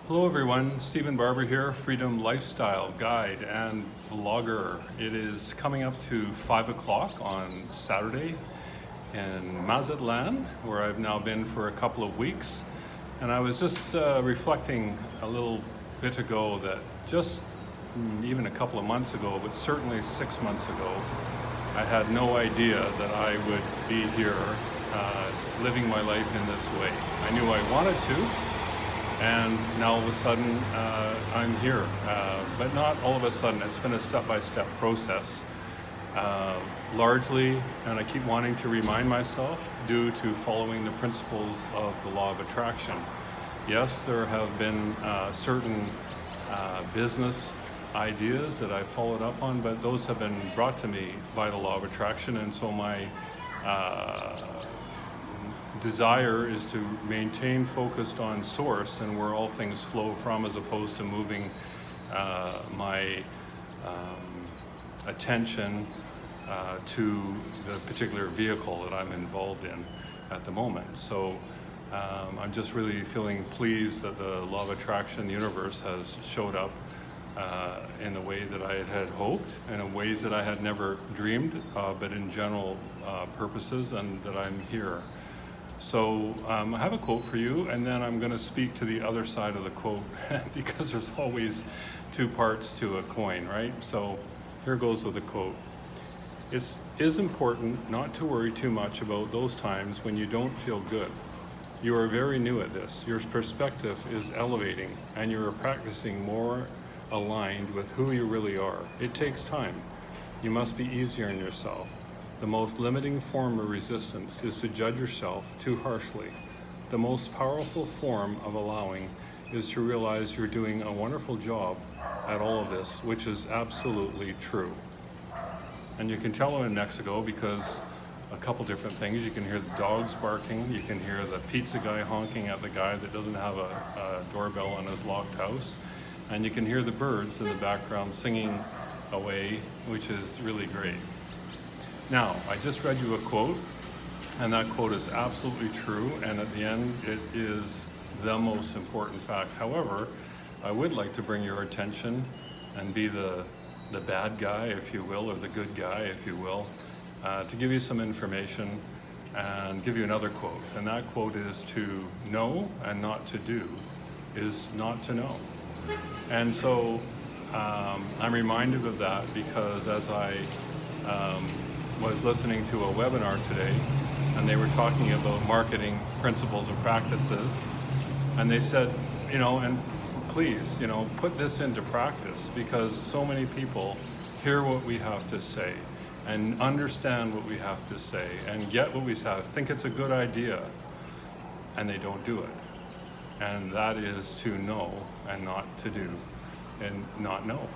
Hello everyone, Stephen Barber here, Freedom Lifestyle Guide and Vlogger. It is coming up to 5 o'clock on Saturday in Mazatlan, where I've now been for a couple of weeks. And I was just reflecting a little bit ago that just even a couple of months ago, but certainly 6 months ago, I had no idea that I would be here living my life in this way. I knew I wanted to, and now all of a sudden I'm here, but not all of a sudden. It's been a step-by-step process, largely, and I keep wanting to remind myself, due to following the principles of the law of attraction. Yes, there have been certain business ideas that I've followed up on, but those have been brought to me by the law of attraction, and so my desire is to maintain focused on source and where all things flow from, as opposed to moving my attention to the particular vehicle that I'm involved in at the moment. So I'm just really feeling pleased that the law of attraction, the universe, has showed up in the way that I had hoped, and in ways that I had never dreamed, but in general purposes, and that I'm here. So I have a quote for you, and then I'm going to speak to the other side of the quote because there's always two parts to a coin, right? So here goes with the quote. It is important not to worry too much about those times when you don't feel good. You are very new at this. Your perspective is elevating, and you are practicing more aligned with who you really are. It takes time. You must be easier on yourself. The most limiting form of resistance is to judge yourself too harshly. The most powerful form of allowing is to realize you're doing a wonderful job at all of this, which is absolutely true. And you can tell I'm in Mexico because a couple different things. You can hear the dogs barking, you can hear the pizza guy honking at the guy that doesn't have a doorbell on his locked house, and you can hear the birds in the background singing away, which is really great. Now, I just read you a quote, and that quote is absolutely true, and at the end, it is the most important fact. However, I would like to bring your attention and be the bad guy, if you will, or the good guy, if you will, to give you some information and give you another quote. And that quote is, to know and not to do is not to know. And so I'm reminded of that because as I was listening to a webinar today, and they were talking about marketing principles and practices, and they said, and please, put this into practice, because so many people hear what we have to say and understand what we have to say and get what we have, think it's a good idea, and they don't do it. And that is to know and not to do and not know.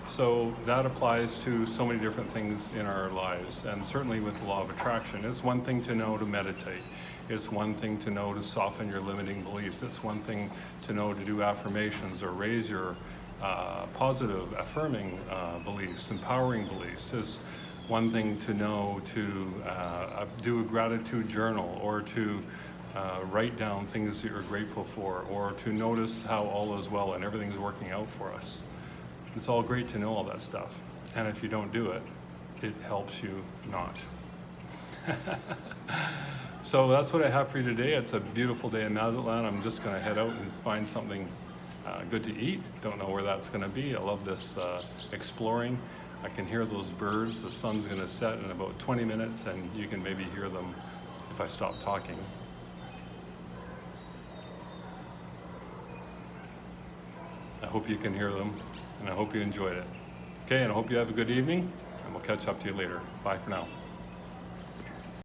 So that applies to so many different things in our lives, and certainly with the law of attraction. It's one thing to know to meditate. It's one thing to know to soften your limiting beliefs. It's one thing to know to do affirmations or raise your positive, affirming beliefs, empowering beliefs. It's one thing to know to do a gratitude journal, or to write down things that you're grateful for, or to notice how all is well and everything's working out for us. It's all great to know all that stuff, and if you don't do it, it helps you not. So that's what I have for you today. It's a beautiful day in Mazatlan. I'm just going to head out and find something good to eat. Don't know where that's going to be. I love this exploring. I can hear those birds. The sun's going to set in about 20 minutes, and you can maybe hear them if I stop talking. I hope you can hear them, and I hope you enjoyed it. Okay, and I hope you have a good evening, and we'll catch up to you later. Bye for now.